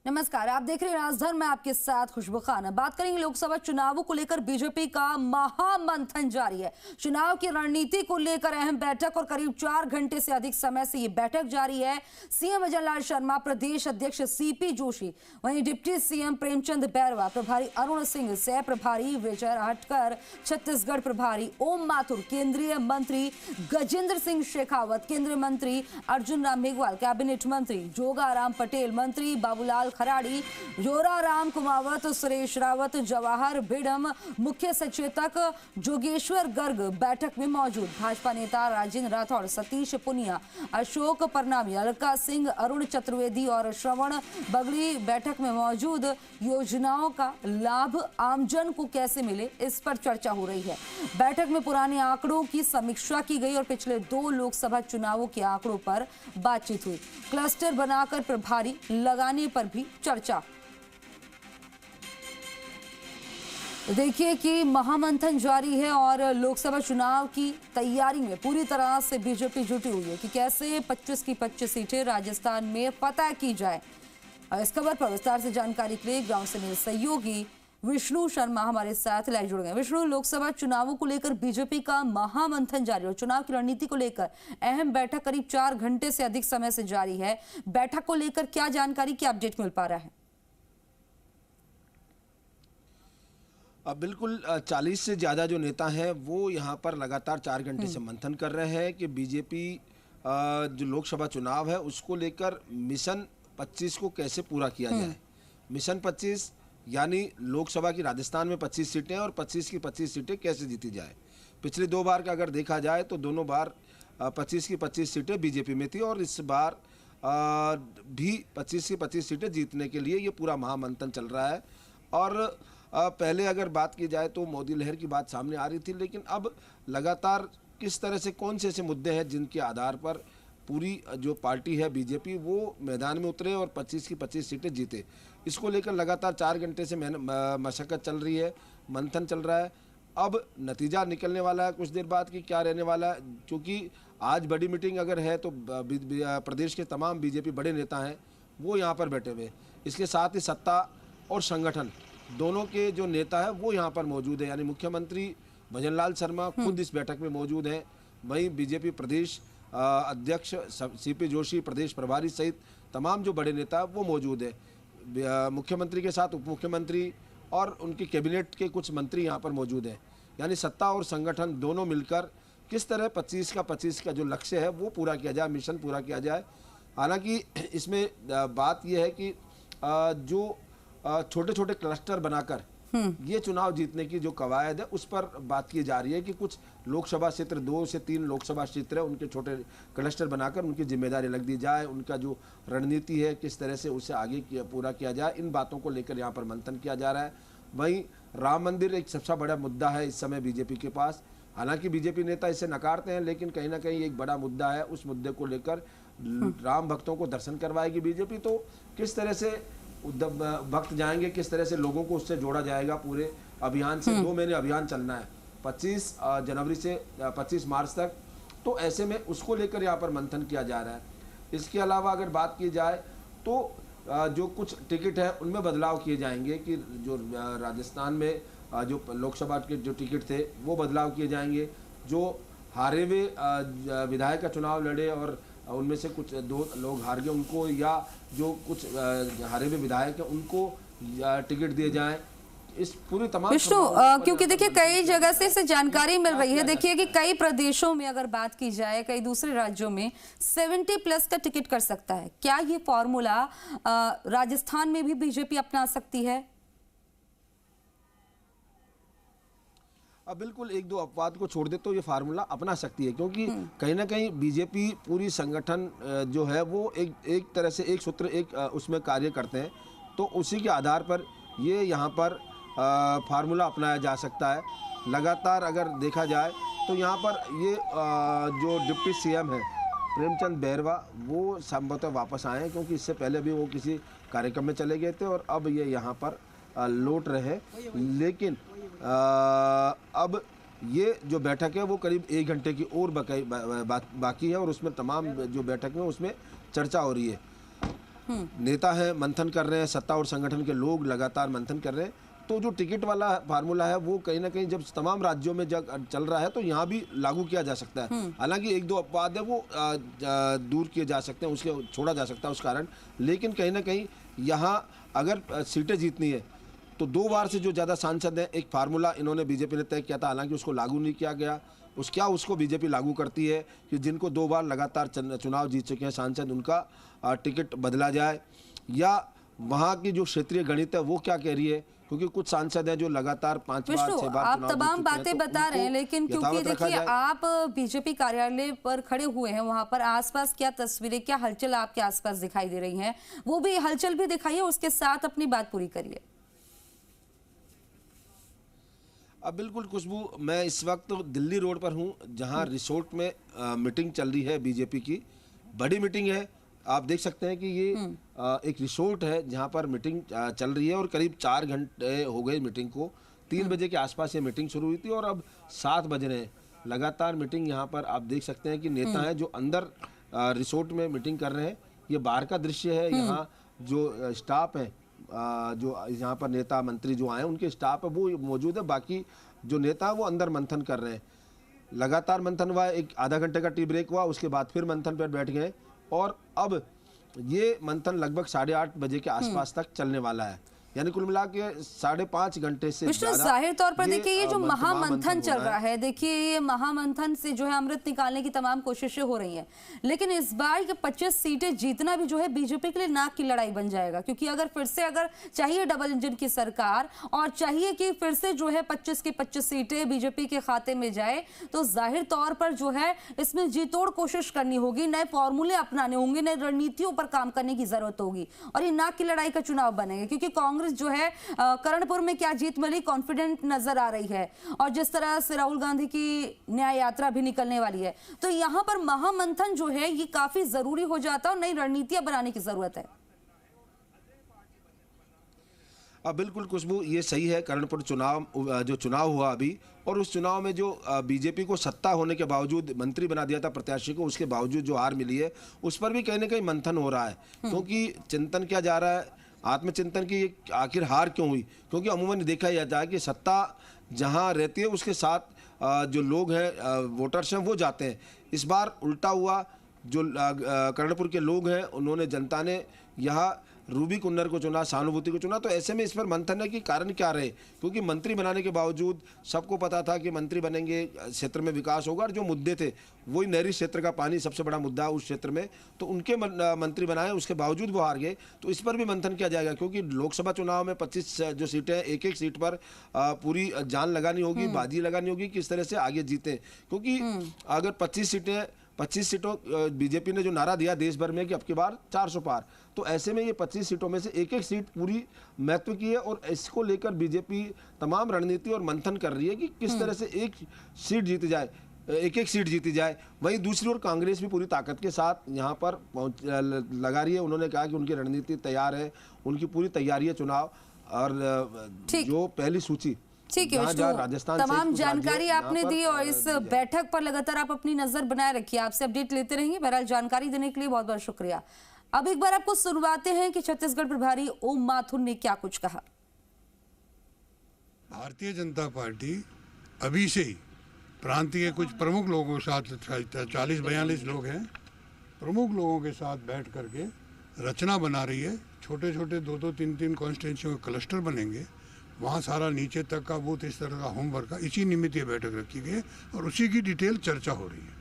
नमस्कार, आप देख रहे हैं राजधर में आपके साथ खुशबू खान। बात करेंगे लोकसभा चुनावों को लेकर बीजेपी का महामंथन जारी है। चुनाव की रणनीति को लेकर अहम बैठक और करीब 4 घंटे से अधिक समय से ये बैठक जारी है। सीएम भजनलाल शर्मा, प्रदेश अध्यक्ष सीपी जोशी, वहीं डिप्टी सीएम प्रेमचंद बैरवा, प्रभारी अरुण सिंह, सह प्रभारी विजय हटकर, छत्तीसगढ़ प्रभारी ओम माथुर, केंद्रीय मंत्री गजेंद्र सिंह शेखावत, केंद्रीय मंत्री अर्जुन राम मेघवाल, कैबिनेट मंत्री जोगाराम पटेल, मंत्री बाबूलाल खराड़ी, जोराराम कुमावत, सुरेश रावत, जवाहर बेडम, मुख्य सचेतक जोगेश्वर गर्ग बैठक में मौजूद। भाजपा नेता राजेंद्र राठौड़, सतीश पुनिया, अशोक परनामी, अलका सिंह, अरुण चतुर्वेदी और श्रवण बगड़ी बैठक में मौजूद। योजनाओं का लाभ आमजन को कैसे मिले, इस पर चर्चा हो रही है। बैठक में पुराने आंकड़ों की समीक्षा की गई और पिछले 2 लोकसभा चुनावों के आंकड़ों पर बातचीत हुई। क्लस्टर बनाकर प्रभारी लगाने पर भी चर्चा। देखिए कि महामंथन जारी है और लोकसभा चुनाव की तैयारी में पूरी तरह से बीजेपी जुटी हुई है कि कैसे 25 की 25 सीटें राजस्थान में फतह की जाए। इस खबर पर विस्तार से जानकारी के लिए ग्राउंड से मेरे सहयोगी विष्णु शर्मा हमारे साथ लाइव जुड़ गए। विष्णु, लोकसभा चुनावों को लेकर बीजेपी का महामंथन जारी है। चुनाव की रणनीति को लेकर अहम बैठक करीब 4 घंटे से अधिक समय से जारी है। बैठक को लेकर क्या जानकारी, क्या अपडेट मिल पा रहा है? बिल्कुल 40 से ज़्यादा जो नेता हैं वो यहाँ पर लगातार 4 घंटे से मंथन कर रहे हैं कि बीजेपी जो लोकसभा चुनाव है उसको लेकर मिशन 25 को कैसे पूरा किया जाए। मिशन 25 यानी लोकसभा की राजस्थान में 25 सीटें और 25 की 25 सीटें कैसे जीती जाए। पिछले 2 बार का अगर देखा जाए तो दोनों बार 25 की 25 सीटें बीजेपी में थी और इस बार भी 25 की 25 सीटें जीतने के लिए ये पूरा महामंथन चल रहा है। और पहले अगर बात की जाए तो मोदी लहर की बात सामने आ रही थी, लेकिन अब लगातार किस तरह से कौन से ऐसे मुद्दे हैं जिनके आधार पर पूरी जो पार्टी है बीजेपी वो मैदान में उतरे और 25 की 25 सीटें जीते, इसको लेकर लगातार 4 घंटे से मशक्कत चल रही है, मंथन चल रहा है। अब नतीजा निकलने वाला है कुछ देर बाद कि क्या रहने वाला है, क्योंकि आज बड़ी मीटिंग अगर है तो प्रदेश के तमाम बीजेपी बड़े नेता हैं वो यहाँ पर बैठे हुए। इसके साथ ही सत्ता और संगठन दोनों के जो नेता है वो यहाँ पर मौजूद है, यानी मुख्यमंत्री भजनलाल शर्मा खुद इस बैठक में मौजूद हैं। वहीं बीजेपी प्रदेश अध्यक्ष सीपी जोशी, प्रदेश प्रभारी सहित तमाम जो बड़े नेता वो मौजूद है। मुख्यमंत्री के साथ उप मुख्यमंत्री और उनके कैबिनेट के कुछ मंत्री यहाँ पर मौजूद हैं। यानी सत्ता और संगठन दोनों मिलकर किस तरह 25 का 25 का जो लक्ष्य है वो पूरा किया जाए, मिशन पूरा किया जाए। हालांकि इसमें बात यह है कि जो छोटे छोटे क्लस्टर बनाकर ये चुनाव जीतने की जो कवायद है उस पर बात की जा रही है कि कुछ लोकसभा क्षेत्र 2 से 3 लोकसभा क्षेत्र है उनके छोटे क्लस्टर बनाकर उनकी जिम्मेदारी लग दी जाए, उनका जो रणनीति है किस तरह से उसे आगे पूरा किया जाए, इन बातों को लेकर यहाँ पर मंथन किया जा रहा है। वहीं राम मंदिर एक सबसे बड़ा मुद्दा है इस समय बीजेपी के पास। हालांकि बीजेपी नेता इसे नकारते हैं, लेकिन कहीं ना कहीं एक बड़ा मुद्दा है। उस मुद्दे को लेकर राम भक्तों को दर्शन करवाएगी बीजेपी, तो किस तरह से भक्त जाएंगे, किस तरह से लोगों को उससे जोड़ा जाएगा पूरे अभियान से। 2 महीने अभियान चलना है 25 जनवरी से 25 मार्च तक, तो ऐसे में उसको लेकर यहाँ पर मंथन किया जा रहा है। इसके अलावा अगर बात की जाए तो जो कुछ टिकट है उनमें बदलाव किए जाएंगे कि जो राजस्थान में जो लोकसभा के जो टिकट थे वो बदलाव किए जाएंगे। जो हारे हुए विधायक का चुनाव लड़े और उनमें से कुछ 2 लोग हार गए उनको, या जो कुछ हारे हुए विधायक हैं उनको टिकट दिए जाएं। इस पूरी तमाम विष्णु, क्योंकि देखिए कई जगह से इसे जानकारी मिल रही है। देखिए कि कई प्रदेशों में अगर बात की जाए, कई दूसरे राज्यों में 70+ का टिकट कर सकता है। क्या ये फॉर्मूला राजस्थान में भी बीजेपी अपना सकती है? अब बिल्कुल 1-2 अपवाद को छोड़ दे तो ये फार्मूला अपना सकती है, क्योंकि कहीं ना कहीं बीजेपी पूरी संगठन जो है वो एक तरह से एक सूत्र उसमें कार्य करते हैं, तो उसी के आधार पर ये यहाँ पर फार्मूला अपनाया जा सकता है। लगातार अगर देखा जाए तो यहाँ पर ये जो डिप्टी सीएम है प्रेमचंद बैरवा वो संभवतः वापस आए हैं, क्योंकि इससे पहले भी वो किसी कार्यक्रम में चले गए थे और अब ये यहाँ पर लौट रहे। लेकिन अब ये जो बैठक है वो करीब 1 घंटे की और बाकी है और उसमें तमाम जो बैठक में उसमें चर्चा हो रही है। नेता हैं मंथन कर रहे हैं, सत्ता और संगठन के लोग लगातार मंथन कर रहे हैं। तो जो टिकट वाला फार्मूला है वो कहीं ना कहीं जब तमाम राज्यों में जब चल रहा है तो यहाँ भी लागू किया जा सकता है। हालांकि एक दो अपवाद है वो दूर किए जा सकते हैं, उसके छोड़ा जा सकता है उस कारण। लेकिन कहीं ना कहीं यहाँ अगर सीटें जीतनी है तो 2 बार से जो ज़्यादा सांसद हैं, एक फार्मूला इन्होंने बीजेपी ने तय किया था, हालांकि उसको लागू नहीं किया गया। उसको बीजेपी लागू करती है कि जिनको 2 बार लगातार चुनाव जीत चुके हैं सांसद, उनका टिकट बदला जाए, या वहाँ की जो क्षेत्रीय गणित है वो क्या कह रही है, क्योंकि कुछ सांसद हैं जो लगातार 5 बार 6 बार आप तमाम बातें बता रहे हैं, लेकिन क्योंकि देखिए आप बीजेपी कार्यालय पर खड़े हुए हैं, वहां पर आसपास क्या तस्वीरें, क्या हलचल आपके आसपास दिखाई दे रही हैं, वो भी हलचल भी दिखाइए, उसके साथ अपनी बात पूरी करिए। अब बिल्कुल खुशबू, मैं इस वक्त दिल्ली रोड पर हूँ, जहाँ रिसोर्ट में मीटिंग चल रही है बीजेपी की, बड़ी मीटिंग है। आप देख सकते हैं कि ये एक रिसोर्ट है जहाँ पर मीटिंग चल रही है और करीब 4 घंटे हो गए मीटिंग को। 3 बजे के आसपास ये मीटिंग शुरू हुई थी और अब 7 बज रहे हैं। लगातार मीटिंग यहाँ पर आप देख सकते हैं कि नेता हैं जो अंदर रिसोर्ट में मीटिंग कर रहे हैं। ये बाहर का दृश्य है। यहाँ जो स्टाफ है, जो यहाँ पर नेता मंत्री जो आए उनके स्टाफ है वो मौजूद है। बाकी जो नेता है वो अंदर मंथन कर रहे हैं। लगातार मंथन हुआ, एक आधा घंटे का टी ब्रेक हुआ, उसके बाद फिर मंथन पर बैठ गए और अब ये मंथन लगभग 8:30 बजे के आसपास तक चलने वाला है। यानी कुल मिला के 5.5 घंटे से ज़्यादा। जाहिर तौर पर देखिए ये जो महामंथन चल रहा है, देखिए ये महामंथन से जो है अमृत निकालने की तमाम कोशिशें हो रही हैं, लेकिन इस बार ये 25 सीटें जीतना भी जो है बीजेपी के लिए नाक की लड़ाई बन जाएगा, क्योंकि अगर चाहिए डबल इंजन की सरकार और चाहिए कि फिर से जो है 25 की 25 सीटें बीजेपी के खाते में जाए, तो जाहिर तौर पर जो है इसमें जी तोड़ कोशिश करनी होगी, नए फॉर्मूले अपनाने होंगे, नई रणनीतियों पर काम करने की जरूरत होगी और ये नाक की लड़ाई का चुनाव बनेगा। क्योंकि कांग्रेस जो है करणपुर में क्या जीत मिली, कॉन्फिडेंट नजर आ रही है और जिस तरह से राहुल गांधी की न्याय यात्रा भी निकलने वाली है, तो यहां पर महामंथन जो है ये काफी जरूरी हो जाता है और नई रणनीतियां बनाने की जरूरत है। बिल्कुल खुशबू, ये सही है। करणपुर जो चुनाव हुआ अभी, और उस चुनाव में जो बीजेपी को सत्ता होने के बावजूद मंत्री बना दिया था प्रत्याशी को, उसके बावजूद जो हार मिली है उस पर भी कहीं ना कहीं मंथन हो रहा है। क्योंकि चिंतन किया जा रहा है, आत्मचिंतन की आखिर हार क्यों हुई। क्योंकि अमूमन देखा जाता है कि सत्ता जहां रहती है उसके साथ जो लोग हैं, वोटर्स हैं, वो जाते हैं। इस बार उल्टा हुआ। जो कर्णपुर के लोग हैं उन्होंने, जनता ने यहाँ रूबी कुन्नर को चुना, सहानुभूति को चुना। तो ऐसे में इस पर मंथन है कि कारण क्या रहे, क्योंकि मंत्री बनाने के बावजूद सबको पता था कि मंत्री बनेंगे, क्षेत्र में विकास होगा, और जो मुद्दे थे वही नहरी क्षेत्र का पानी सबसे बड़ा मुद्दा है उस क्षेत्र में, तो उनके मंत्री बनाए, उसके बावजूद वो हार गए। तो इस पर भी मंथन किया जाएगा, क्योंकि लोकसभा चुनाव में 25 जो सीटें हैं, एक सीट पर पूरी जान लगानी होगी, बाजी लगानी होगी, किस तरह से आगे जीते। क्योंकि अगर 25 सीटों बीजेपी ने जो नारा दिया देश भर में कि अब की बार 400 पार, तो ऐसे में ये 25 सीटों में से एक सीट पूरी महत्व की है और इसको लेकर बीजेपी तमाम रणनीति और मंथन कर रही है कि किस तरह से एक सीट जीती जाए, एक सीट जीती जाए। वहीं दूसरी ओर कांग्रेस भी पूरी ताकत के साथ यहाँ पर लगा रही है। उन्होंने कहा कि उनकी रणनीति तैयार है, उनकी पूरी तैयारी है चुनाव, और जो पहली सूची, ठीक है, तमाम जानकारी आपने दी और इस बैठक पर लगातार आप अपनी नजर बनाए रखिए, आपसे अपडेट लेते रहेंगे। बहरहाल जानकारी देने के लिए बहुत बहुत शुक्रिया। अब एक बार आपको सुनवाते हैं कि छत्तीसगढ़ प्रभारी ओम माथुर ने क्या कुछ कहा। भारतीय जनता पार्टी अभी से ही प्रांत के कुछ प्रमुख लोगों के साथ, 40-42 लोग हैं, प्रमुख लोगों के साथ बैठ करके रचना बना रही है। छोटे छोटे 2-2, 3-3 कॉन्स्टिट्यूंसियों के क्लस्टर बनेंगे, वहाँ सारा नीचे तक का बूथ इस तरह का होमवर्क का, इसी निमित्त ये बैठक रखी गई और उसी की डिटेल चर्चा हो रही है।